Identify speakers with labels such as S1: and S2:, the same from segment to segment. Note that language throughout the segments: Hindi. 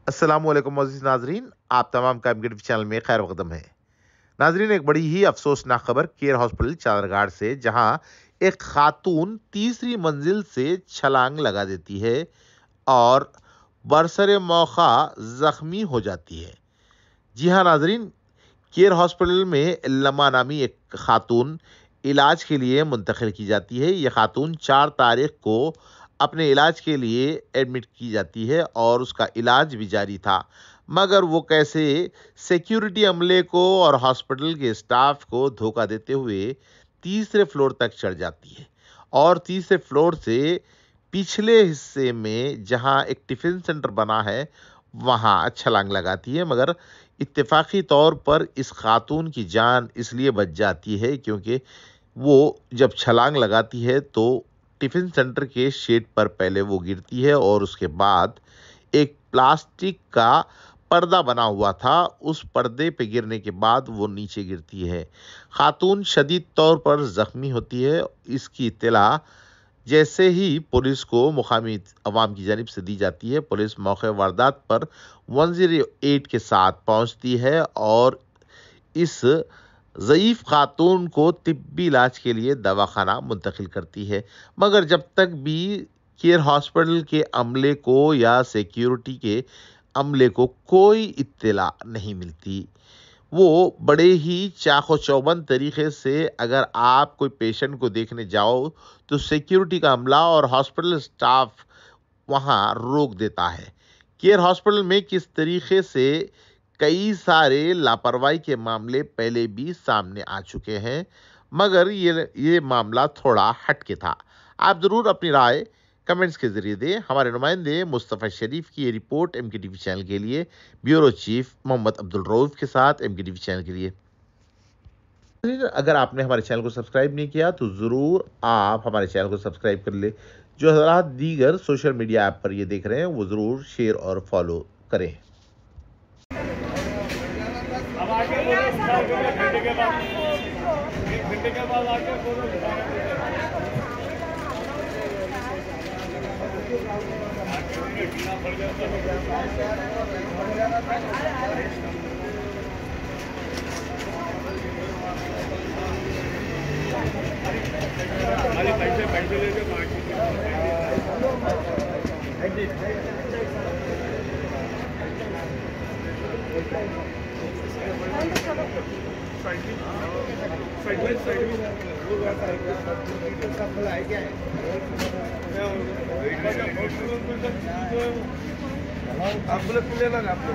S1: अस्सलामुअलैकुम मोअज़्ज़िज़ नाज़रीन, आप तमाम का एमकेटीवी चैनल में खैर मक़दम है। नाज़रीन, एक बड़ी ही अफसोसनाक खबर केयर हॉस्पिटल चादरघाट से, जहां एक खातून तीसरी मंजिल से छलांग लगा देती है और बरसरे मौका जख्मी हो जाती है। जी हाँ नाज़रीन, केयर हॉस्पिटल में लम्मा नामी एक खातून इलाज के लिए मुंतकिल की जाती है। ये खातून 4 तारीख को अपने इलाज के लिए एडमिट की जाती है और उसका इलाज भी जारी था। मगर वो कैसे सिक्योरिटी अमले को और हॉस्पिटल के स्टाफ को धोखा देते हुए तीसरे फ्लोर तक चढ़ जाती है और तीसरे फ्लोर से पिछले हिस्से में जहां एक टिफिन सेंटर बना है वहां छलांग लगाती है। मगर इत्तेफाकी तौर पर इस खातून की जान इसलिए बच जाती है क्योंकि वो जब छलांग लगाती है तो टिफिन सेंटर के शेड पर पहले वो गिरती है और उसके बाद एक प्लास्टिक का पर्दा बना हुआ था, उस पर्दे पे गिरने के बाद वो नीचे गिरती है। खातून शदीद तौर पर जख्मी होती है। इसकी इत्तला जैसे ही पुलिस को मुकामी अवाम की जानिब से दी जाती है, पुलिस मौके वारदात पर 108 के साथ पहुंचती है और इस ज़ईफ़ खातून को तिब्बी इलाज के लिए दवाखाना मुंतकिल करती है। मगर जब तक भी केयर हॉस्पिटल के अमले को या सिक्योरिटी के अमले को कोई इत्तला नहीं मिलती। वो बड़े ही चाको चौबंद तरीके से, अगर आप कोई पेशेंट को देखने जाओ तो सिक्योरिटी का अमला और हॉस्पिटल स्टाफ वहाँ रोक देता है। केयर हॉस्पिटल में किस तरीके से कई सारे लापरवाही के मामले पहले भी सामने आ चुके हैं, मगर ये मामला थोड़ा हटके था। आप ज़रूर अपनी राय कमेंट्स के ज़रिए दें। हमारे नुमाइंदे मुस्तफ़ा शरीफ की ये रिपोर्ट एमकेटीवी चैनल के लिए, ब्यूरो चीफ मोहम्मद अब्दुल रऊफ के साथ एमकेटीवी चैनल के लिए। अगर आपने हमारे चैनल को सब्सक्राइब नहीं किया तो ज़रूर आप हमारे चैनल को सब्सक्राइब कर ले। जो हज़रात दीगर सोशल मीडिया ऐप पर ये देख रहे हैं वो ज़रूर शेयर और फॉलो करें।
S2: अब आके बोलो, घंटे के बाद, एक घंटे के बाद आके बोलो। पैसे लेके आपको ले लेना आपको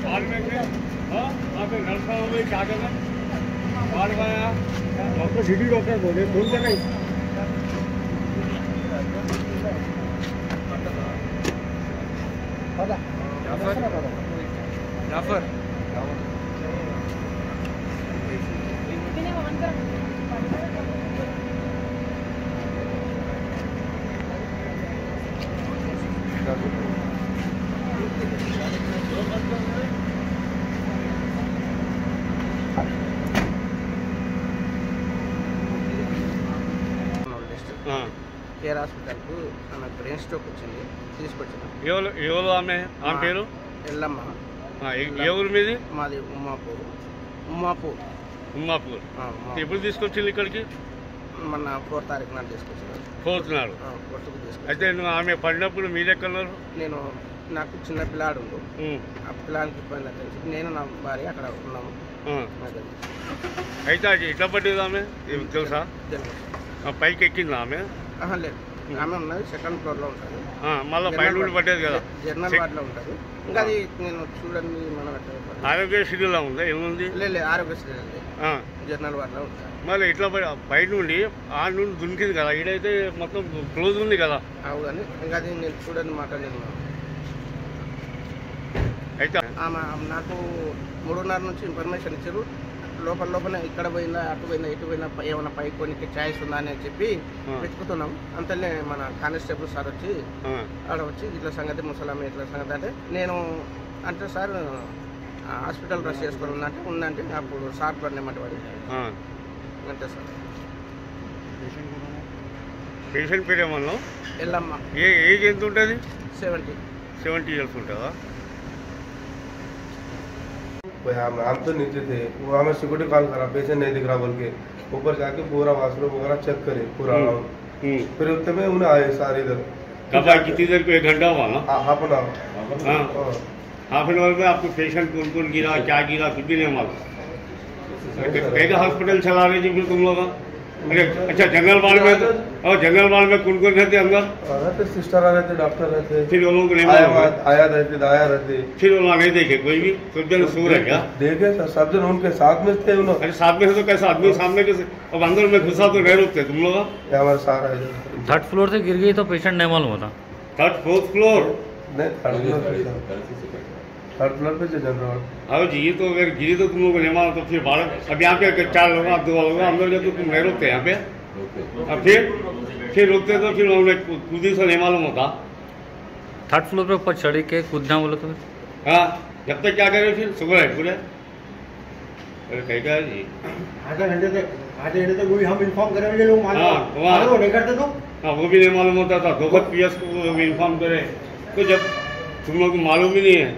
S2: सारे में क्या करना डॉक्टर सिटी डॉक्टर बोले बोल देना जाफर
S3: కేర్ హాస్పిటల్కు ఆమె బ్రెయిన్ స్ట్రోక్ వచ్చింది, తీసుకొచ్చాను.
S2: ఎవరు ఆమె పేరు?
S3: ఎల్లమ్మ.
S2: ఏ ఊరు మీది?
S3: మాది ఉమ్మాపూర్.
S2: ఎప్పుడు తీసుకొచ్చింది ఇక్కడికి?
S3: మొన్న 4వ తారీఖు నాడు తీసుకొచ్చాను.
S2: 4th నాడు. అయితే నువ్వు ఆమె పడినప్పుడు మీరెక్కన్నారు?
S3: నేను నాకు చిన్న పిల్లాడు ఉండు, ఆ పిల్లాడికి ఇబ్బంది తెలిసి నేను నా భార్య అక్కడ ఉన్నాము.
S2: అయితే అది ఎట్లా పడ్డది ఆమె తెలుసా? పైకి ఎక్కిందా ఆమె?
S3: లేదు, ఆమె ఉన్నది 2nd ఫ్లోర్లో ఉంటుంది.
S2: మళ్ళీ బయట నుండి పట్టేది కదా
S3: జనరల్ వార్డులో ఉంటుంది. ఇంకా అది నేను చూడండి మనం
S2: ఆరోగ్యశ్రీలో ఉందా ఏముంది?
S3: లేదు ఆరోగ్యశ్రీ అండి, జనరల్ వార్డులో ఉంటుంది.
S2: మళ్ళీ ఇట్లా బయట నుండి ఆ నుండి దునికింది కదా, ఈడైతే మొత్తం క్లోజ్ ఉంది కదా.
S3: అవు కానీ ఇంకా అది నేను చూడండి మాట్లాడలేదు.
S2: అయితే
S3: నాకు 3:30 నుంచి ఇన్ఫర్మేషన్ ఇచ్చారు. లోపల ఇక్కడ పోయిందా అటు పోయిందా ఇటు పోయినా ఏమైనా పై కొన్ని ఛాయిస్ ఉందా అని చెప్పి వెతుకుతున్నాం. అంతలే మన కానిస్టేబుల్ సార్ వచ్చి ఆడ వచ్చి ఇట్లా సంగతి ముసలామే ఇట్లా సంగతి అంటే నేను అంటే సార్ హాస్పిటల్ రష్ చేసుకొని ఉందంటే అప్పుడు సార్ పడినమాట వాడి అంతే సార్.
S2: పేషెంట్ పేరు ఏమన్నా
S3: ఎల్లమ్మ.
S2: ఏజ్ ఎంత ఉంటుంది?
S3: 70
S2: ఇయర్స్ ఉంటుందా?
S4: हम तो नीचे थे, वो हमें सिक्योरिटी कॉल करा पेशेंट नहीं दिख रहा बोल के, ऊपर जाके पूरा वाशरूम वगैरह चेक करे पूरा राउंड, फिर उतने में उन्हें आए सारे इधर।
S2: कब आए? कितनी देर को? 1 घंटा हुआ ना?
S4: Half an hour.
S2: Half an hour में आपको पेशेंट कौन गिरा, क्या गिरा, कुछ भी नहीं मालूम? कैसा हॉस्पिटल चला रहे जी फिर तुम लोग? अरे अच्छा, जंगल वार्ड में कौन रहते अंदर?
S4: रहते सिस्टर रहते, डॉक्टर रहते,
S2: फिर वो लोग नहीं मालूम?
S4: आया रहते, दाया रहते।
S2: फिर वो लोग नहीं देखे कोई भी? सब जन सो रहे क्या?
S4: देखे सर, सब जन उनके साथ में थे उन्होंने।
S2: अरे साथ में से तो कैसा आदमी सामने कैसे? अब अंदर में घुसा तो नहीं रुकते तुम लोग?
S4: हमारे सारा
S5: 3rd फ्लोर से गिर गई तो पेशेंट नहीं मालूम होता?
S2: 3rd 4th फ्लोर
S4: नहीं, 3rd फ्लोर पे जनरल।
S2: हाँ जी, ये तो अगर गिरी तो तुम लोग को नहीं मालूम तो फिर बाहर अब यहाँ पे 4 लोग 2 लोग अंदर जब तो तुम नहीं रुकते यहाँ पे, अब फिर रुकते तो फिर उन्हें कूदी से नहीं मालूम होता।
S5: 3rd फ्लोर पे ऊपर चढ़ी के कूदना बोलो तो
S2: हाँ, जब तक क्या करें फिर सुबह है पूरे। अरे कहीं का जी
S6: आधे घंटे तक वो भी हम इन्फॉर्म करें लोग वो नहीं करते तो
S2: हाँ, वो भी नहीं मालूम होता था। 2 PS को इन्फॉर्म करे तो जब तुम लोग को मालूम ही नहीं है